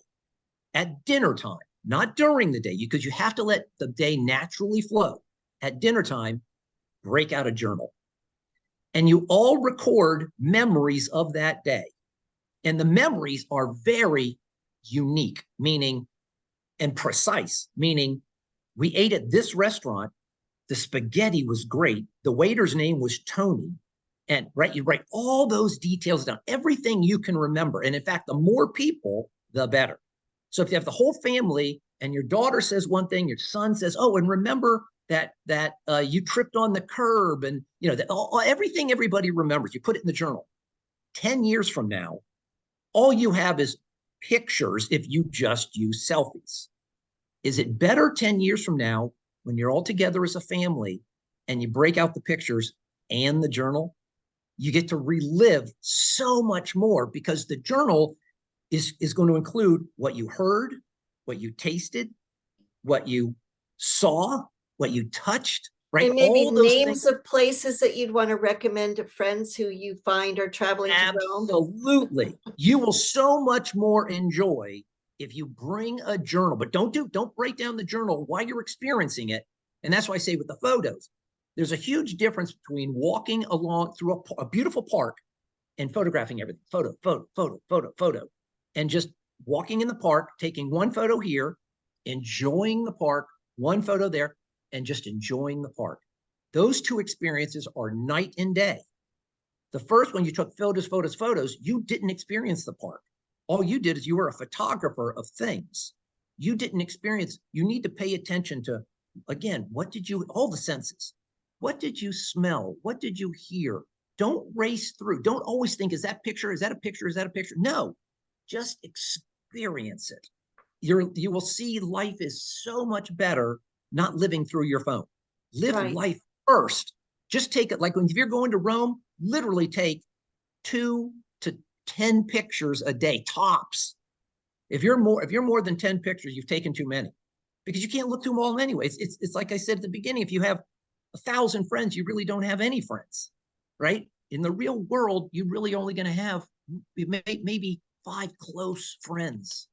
at dinner time, not during the day, because you have to let the day naturally flow. At dinner time, break out a journal. And you all record memories of that day. And the memories are very unique, meaning, and precise, meaning we ate at this restaurant, the spaghetti was great, the waiter's name was Tony, and right, you write all those details down, everything you can remember. And in fact, the more people, the better. So if you have the whole family and your daughter says one thing, your son says, oh, and remember that you tripped on the curb, and everything everybody remembers, you put it in the journal. 10 years from now, all you have is pictures if you just use selfies. Is it better 10 years from now when you're all together as a family and you break out the pictures and the journal? You get to relive so much more because the journal is going to include what you heard, what you tasted, what you saw, what you touched, right? And maybe All those things. names of places that you'd want to recommend to friends who you find are traveling to Rome. Absolutely. You will so much more enjoy if you bring a journal, but don't write down the journal while you're experiencing it. And that's why I say with the photos, there's a huge difference between walking along through a beautiful park and photographing everything. Photo, photo, photo, photo, photo. And just walking in the park, taking one photo here, enjoying the park, one photo there, and just enjoying the park. Those two experiences are night and day. The first one, you took photos, you didn't experience the park. All you did is you were a photographer of things. You didn't experience, you need to pay attention to, again, what did you, all the senses. What did you smell? What did you hear? Don't race through. Don't always think, is that picture? Is that a picture? Is that a picture? No, just experience it. You will see life is so much better not living through your phone. Live Right. life first. Just take it, like if you're going to Rome, literally take 2 to 10 pictures a day, tops. If you're more than 10 pictures, you've taken too many, because you can't look through them all anyway. It's like I said at the beginning, if you have 1,000 friends, you really don't have any friends, right? In the real world, you're really only going to have maybe 5 close friends,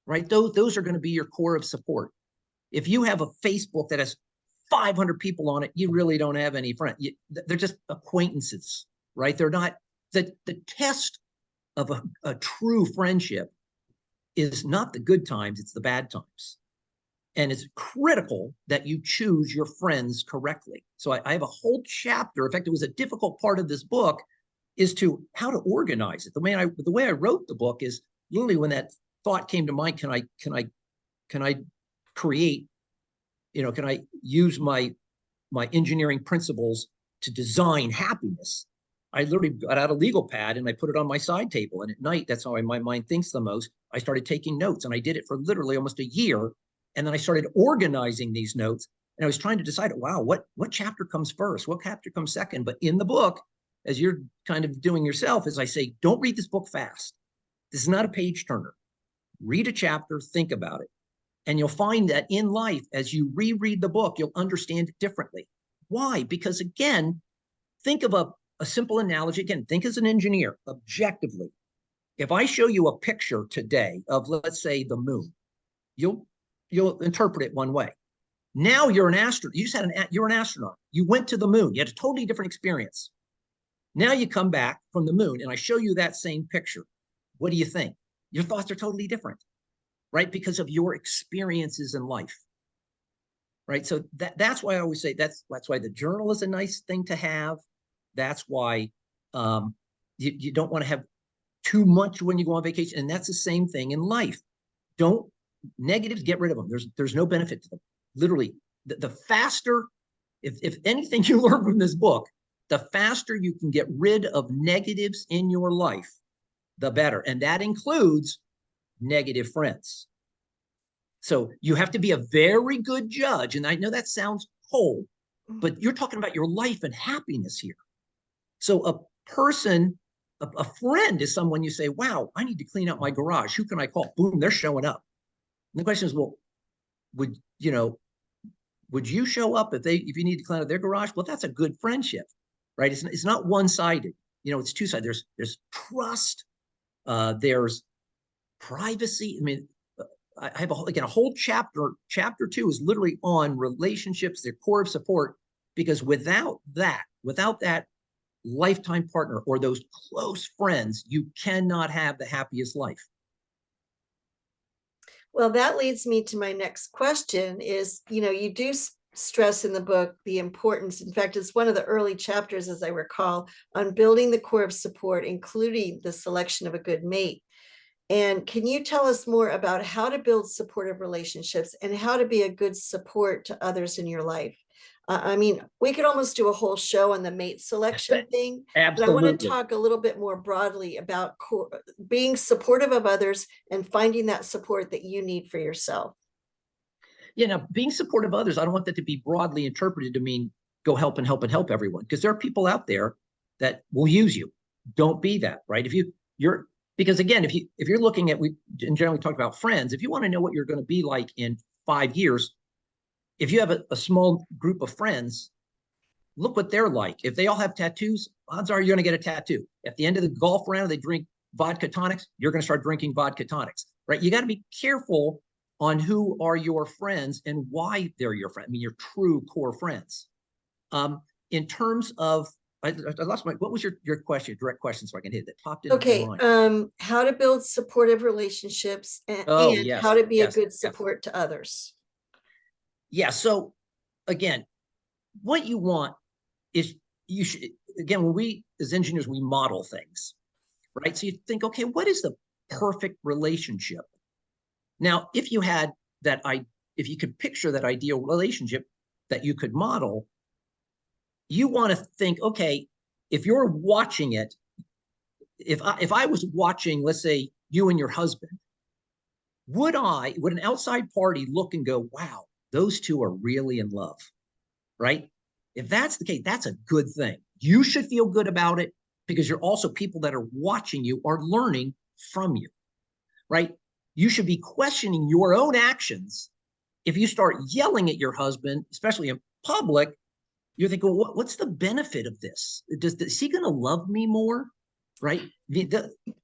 right? Those are going to be your core of support. If you have a Facebook that has 500 people on it, you really don't have any friends. They're just acquaintances, right? They're not, the test of a true friendship is not the good times, it's the bad times. And it's critical that you choose your friends correctly. So I have a whole chapter. In fact, it was a difficult part of this book, is to how to organize it. The way I wrote the book is literally when that thought came to mind, can I create, can I use my engineering principles to design happiness? I literally got out a legal pad and I put it on my side table. And at night, that's how my mind thinks the most. I started taking notes, and I did it for literally almost a year. And then I started organizing these notes, and I was trying to decide, wow, what chapter comes first? What chapter comes second? But in the book, as you're kind of doing yourself, is I say, don't read this book fast. This is not a page turner. Read a chapter, think about it. And you'll find that in life, as you reread the book, you'll understand it differently. Why? Because again, think of a simple analogy. Again, think as an engineer, objectively. If I show you a picture today of, let's say, the moon, you'll interpret it one way. Now you're an astronaut. You're an astronaut. You went to the moon. You had a totally different experience. Now you come back from the moon, and I show you that same picture. What do you think? Your thoughts are totally different, right? Because of your experiences in life, right? So that's why I always say that's why the journal is a nice thing to have. That's why you don't want to have too much when you go on vacation. And that's the same thing in life. Don't negatives, get rid of them. There's no benefit to them. Literally, the faster, if anything you learn from this book, the faster you can get rid of negatives in your life, the better. And that includes negative friends. So you have to be a very good judge. And I know that sounds cold, but you're talking about your life and happiness here. So a friend is someone you say, wow, I need to clean out my garage. Who can I call? Boom, they're showing up. And the question is, well, would you show up if you need to clean out their garage? Well, that's a good friendship, right? It's not one-sided. It's two-sided. There's trust. There's privacy. I mean, I have a whole chapter. Chapter 2 is literally on relationships, their core of support, because without that lifetime partner or those close friends, you cannot have the happiest life. Well, that leads me to my next question is, you do stress in the book the importance. In fact, it's one of the early chapters, as I recall, on building the core of support, including the selection of a good mate. And can you tell us more about how to build supportive relationships and how to be a good support to others in your life? I mean, we could almost do a whole show on the mate selection thing, but I want to Absolutely. talk a little bit more broadly about being supportive of others and finding that support that you need for yourself. Being supportive of others, I don't want that to be broadly interpreted to mean go help and help and help everyone, because there are people out there that will use you. Don't be that, right? Because again, if you're looking at, we in general talk about friends, if you want to know what you're going to be like in 5 years, if you have a small group of friends, look what they're like. If they all have tattoos, odds are you're going to get a tattoo. At the end of the golf round, they drink vodka tonics, you're going to start drinking vodka tonics, right? You got to be careful on who are your friends and why they're your friend. I mean, your true core friends. In terms of, I lost what was your question, direct question, so I can hit it. Popped into my Okay, mind. how to build supportive relationships Oh, and how yes, to be a yes, good yes. support to others. Yeah. So again, what you want is again, when we as engineers, we model things, right? So you think, okay, what is the perfect relationship. Now, if you had if you could picture that ideal relationship that you could model, you want to think, okay, if you're watching it, if I was watching, let's say you and your husband, would an outside party look and go, wow, those two are really in love, right? If that's the case, that's a good thing. You should feel good about it because you're also people that are watching you are learning from you, right? You should be questioning your own actions. If you start yelling at your husband, especially in public, you're thinking, well, what's the benefit of this? Is he going to love me more? Right?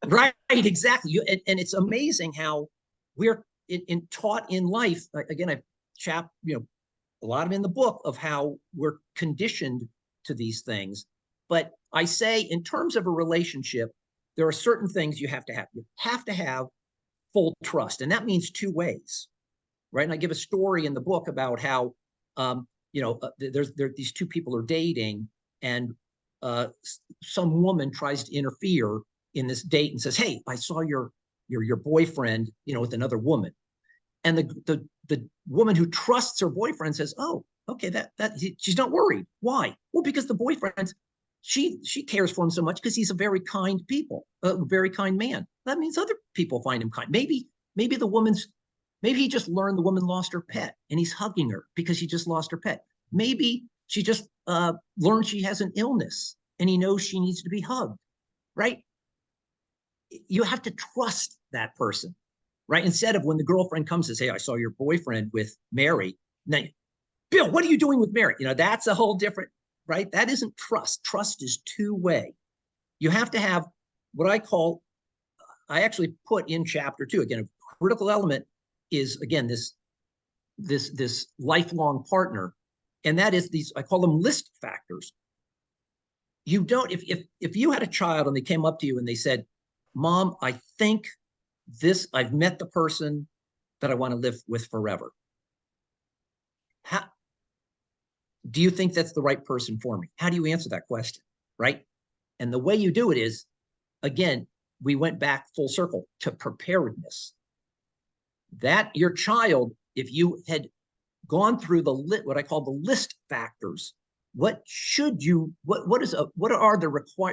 Right, exactly. And it's amazing how we're taught in life. Again, I a lot of in the book of how we're conditioned to these things. But I say, in terms of a relationship, there are certain things you have to have. You have to have full trust, and that means two ways, right? And I give a story in the book about how these two people are dating, and some woman tries to interfere in this date and says, "Hey, I saw your boyfriend, with another woman." And the woman who trusts her boyfriend says, "Oh, okay, she's not worried. Why? Well, because the boyfriend, she cares for him so much because he's a very kind very kind man. That means other people find him kind. Maybe he just learned the woman lost her pet and he's hugging her because she just lost her pet. Maybe she just learned she has an illness and he knows she needs to be hugged, right? You have to trust that person, right? Instead of when the girlfriend comes and says, "Hey, I saw your boyfriend with Mary." Now, "Bill, what are you doing with Mary?" That's a whole different, right? That isn't trust. Trust is two-way. You have to have what I actually put in chapter 2. Again, a critical element is, again, this lifelong partner. And that is I call them list factors. You don't, if you had a child and they came up to you and they said, "Mom, I think I've met the person that I want to live with forever." How do you think that's the right person for me? How do you answer that question? Right? And the way you do it is, again, we went back full circle to preparedness. That your child, if you had gone through what I call the list factors, what are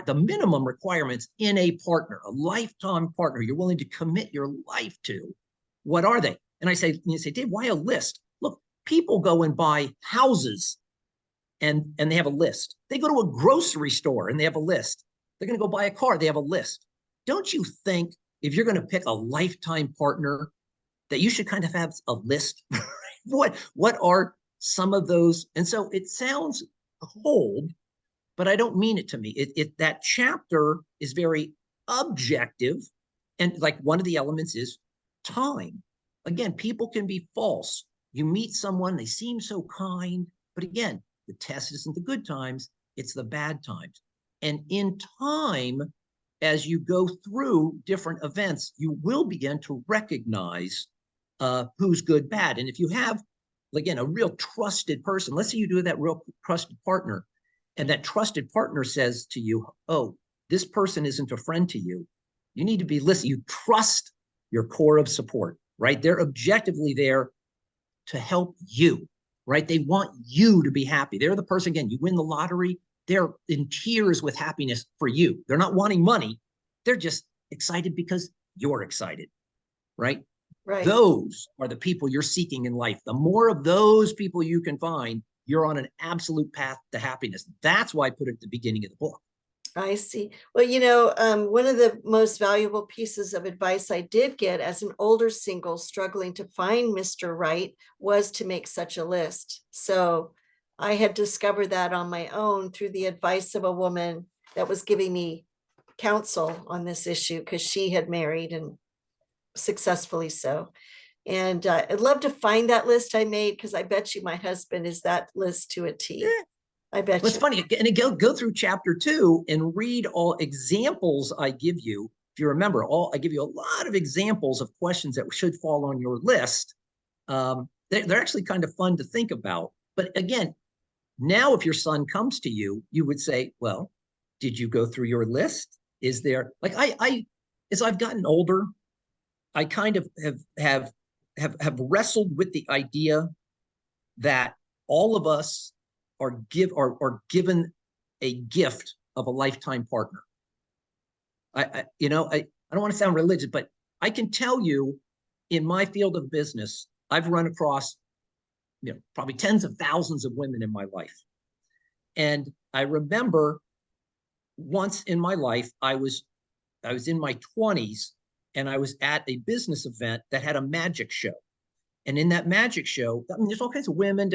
the minimum requirements in a partner, a lifetime partner you're willing to commit your life to? What are they? And you say, "Dave, why a list?" Look, people go and buy houses and they have a list. They go to a grocery store and they have a list. They're going to go buy a car, they have a list. Don't you think if you're going to pick a lifetime partner that you should kind of have a list? What are some of those? And so it sounds cold, but I don't mean it to me. That chapter is very objective, and like one of the elements is time. Again, people can be false. You meet someone, they seem so kind, but again, the test isn't the good times, it's the bad times. And in time, as you go through different events, you will begin to recognize who's good, bad. And if you have, again, a real trusted person, let's say you do that real trusted partner, and that trusted partner says to you, "Oh, this person isn't a friend to you," you need to be listening. You trust your core of support, right? They're objectively there to help you, right? They want you to be happy. They're the person, again, you win the lottery, they're in tears with happiness for you. They're not wanting money. They're just excited because you're excited, right? Right. Those are the people you're seeking in life. The more of those people you can find, you're on an absolute path to happiness. That's why I put it at the beginning of the book. I see. Well, one of the most valuable pieces of advice I did get as an older single struggling to find Mr. Right was to make such a list. So I had discovered that on my own through the advice of a woman that was giving me counsel on this issue because she had married and successfully so. And I'd love to find that list I made because I bet you my husband is that list to a T. I bet Well, it's you. funny. And go through chapter 2 and read all examples I give you. If you remember, I give you a lot of examples of questions that should fall on your list. They're actually kind of fun to think about. But again, now if your son comes to you, you would say, "Well, did you go through your list? Is there, like, as I've gotten older, I kind of have wrestled with the idea that all of us are given a gift of a lifetime partner. I don't want to sound religious, but I can tell you in my field of business, I've run across, probably tens of thousands of women in my life. And I remember once in my life, I was in my 20s and I was at a business event that had a magic show. And in that magic show, I mean, there's all kinds of women,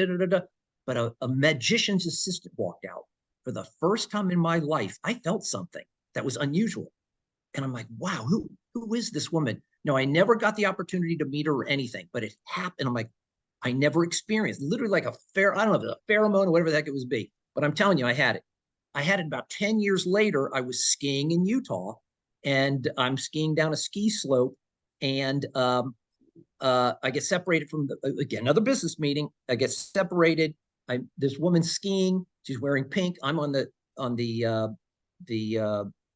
but a magician's assistant walked out. For the first time in my life, I felt something that was unusual. And I'm like, wow, who is this woman? No, I never got the opportunity to meet her or anything, but it happened. I'm like, I never experienced, literally like I don't know, a pheromone or whatever the heck it was be. But I'm telling you, I had it. I had it about 10 years later. I was skiing in Utah and I'm skiing down a ski slope and I get separated from again, another business meeting. I get separated. This woman skiing. She's wearing pink. I'm on the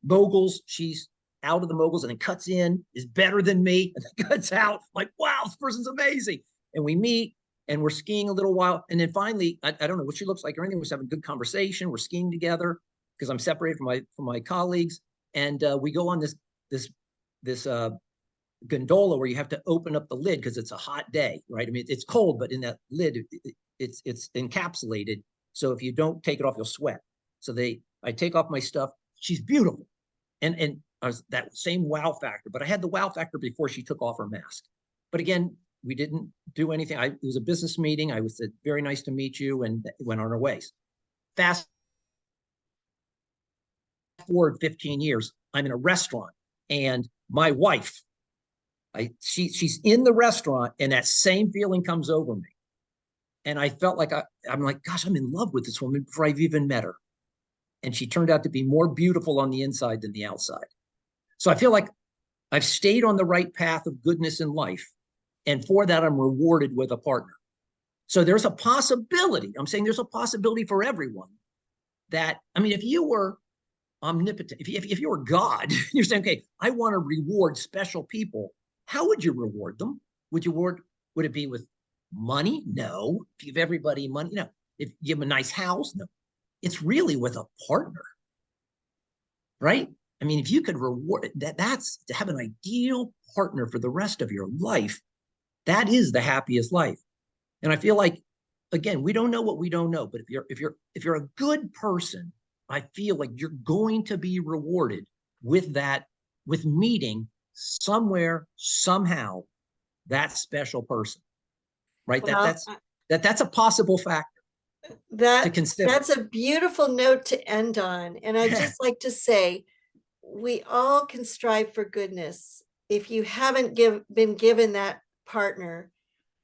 moguls. She's out of the moguls and then cuts in, is better than me, and then cuts out. I'm like, wow, this person's amazing. And we meet and we're skiing a little while. And then finally, I don't know what she looks like or anything. We're just having a good conversation. We're skiing together because I'm separated from my colleagues. And we go on this gondola where you have to open up the lid because it's a hot day, right? I mean, it's cold, but in that lid, it's encapsulated. So if you don't take it off, you'll sweat. So I take off my stuff. She's beautiful. And I was that same wow factor, but I had the wow factor before she took off her mask. But again, we didn't do anything. It was a business meeting. I said, very nice to meet you, and went on our ways. Fast forward 15 years, I'm in a restaurant, and my wife, she's in the restaurant, and that same feeling comes over me. And I felt like I'm like, gosh, I'm in love with this woman before I've even met her. And she turned out to be more beautiful on the inside than the outside. So I feel like I've stayed on the right path of goodness in life. And for that, I'm rewarded with a partner. So there's a possibility. I'm saying there's a possibility for everyone that, I mean, if you were omnipotent, if you were God, you're saying, okay, I want to reward special people. How would you reward them? Would it be with money? No. If you give everybody money, no. If you give them a nice house, no. It's really with a partner, right? I mean, if you could reward that's to have an ideal partner for the rest of your life. That is the happiest life. And I feel like, again, we don't know what we don't know, but if you're a good person, I feel like you're going to be rewarded with that, with meeting somewhere, somehow, that special person, right? Well, That's a possible factor to consider. that's a beautiful note to end on. And I'd just like to say, we all can strive for goodness. If you haven't been given that partner,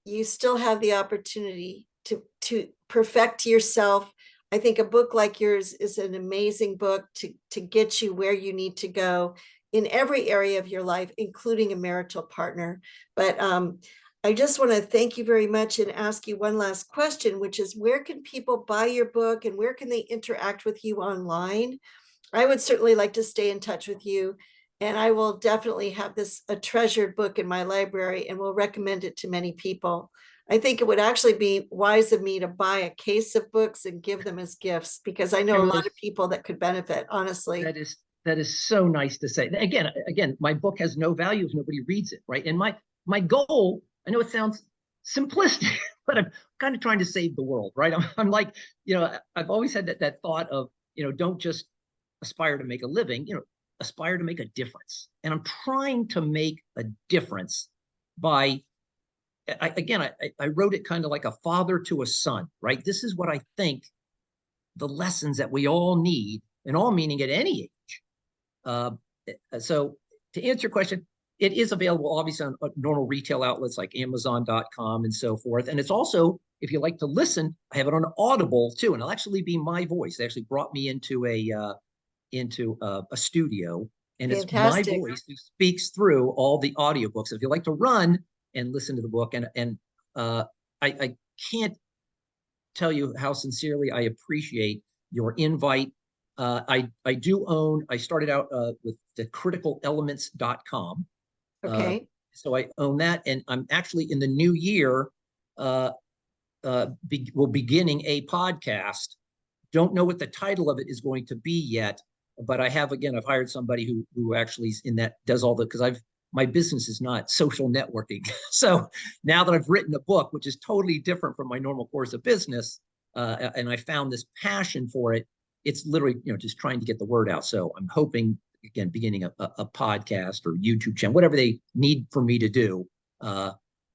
you still have the opportunity to perfect yourself. I think a book like yours is an amazing book to get you where you need to go in every area of your life, including a marital partner. But I just want to thank you very much and ask you one last question, which is, where can people buy your book and where can they interact with you online? I would certainly like to stay in touch with you, and I will definitely have this a treasured book in my library and will recommend it to many people. I think it would actually be wise of me to buy a case of books and give them as gifts, because I know a lot of people that could benefit, honestly. That is so nice to say. Again, my book has no value if nobody reads it, right? And my goal, I know it sounds simplistic, but I'm kind of trying to save the world, right? I'm like, I've always had that thought of, don't just aspire to make a living, aspire to make a difference. And I'm trying to make a difference by, I wrote it kind of like a father to a son, right? This is what I think the lessons that we all need, and all meaning at any age. So to answer your question, it is available obviously on normal retail outlets like Amazon.com and so forth. And it's also, if you like to listen, I have it on Audible too, and it'll actually be my voice. They actually brought me into a studio, and it's my Fantastic. voice who speaks through all the audiobooks. If you like to run and listen to the book, and I can't tell you how sincerely I appreciate your invite. I started out with the critical elements.com. Okay. So I own that, and I'm actually in the new year uh, will beginning a podcast. Don't know what the title of it is going to be yet, but I have again. I've hired somebody who actually is in that does all the because I've my business is not social networking. So now that I've written a book, which is totally different from my normal course of business, and I found this passion for it, it's literally just trying to get the word out. So I'm hoping again beginning a podcast or YouTube channel, whatever they need for me to do,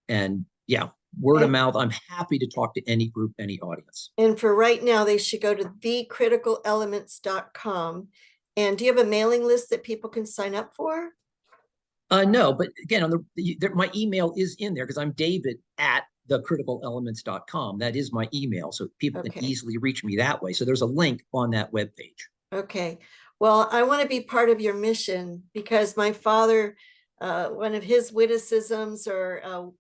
and yeah, word of And mouth. I'm happy to talk to any group, any audience. and for right now, they should go to thecriticalelements.com. And do you have a mailing list that people can sign up for? No, but again, on my email is in there because I'm David at thecriticalelements.com. That is my email, so people can Okay. easily reach me that way. So there's a link on that webpage. Okay. Well, I want to be part of your mission because my father, one of his witticisms or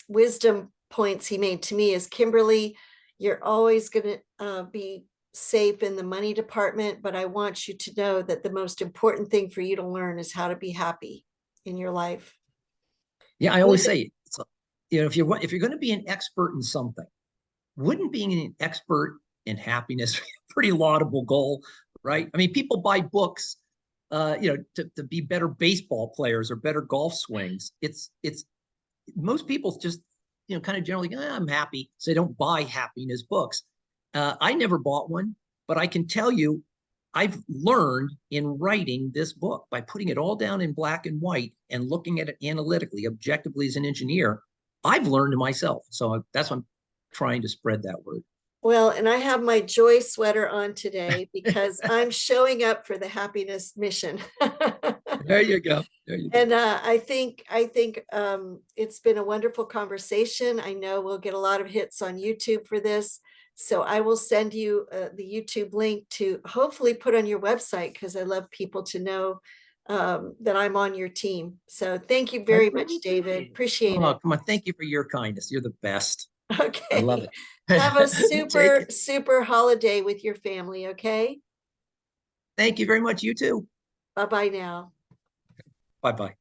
wisdom points he made to me is, Kimberly, you're always going to be safe in the money department, but I want you to know that the most important thing for you to learn is how to be happy in your life. Yeah, I always say, if you're going to be an expert in something, wouldn't being an expert in happiness be a pretty laudable goal, right? I mean, people buy books, to be better baseball players or better golf swings. It's most people just kind of generally I'm happy, so they don't buy happiness books. I never bought one, but I can tell you I've learned in writing this book by putting it all down in black and white and looking at it analytically, objectively as an engineer. I've learned myself, so that's what I'm trying to spread that word. Well, and I have my joy sweater on today because I'm showing up for the happiness mission. There you go. There you go. And I think it's been a wonderful conversation. I know we'll get a lot of hits on YouTube for this. So I will send you the YouTube link to hopefully put on your website because I love people to know that I'm on your team. So thank you I very much, really David. appreciate it. Appreciate Oh, it. come on. Thank you for your kindness. You're the best. I love Okay. it. Have a Take super, it. super holiday with your family. Okay. Thank you very much. You too. Bye bye now. Bye bye.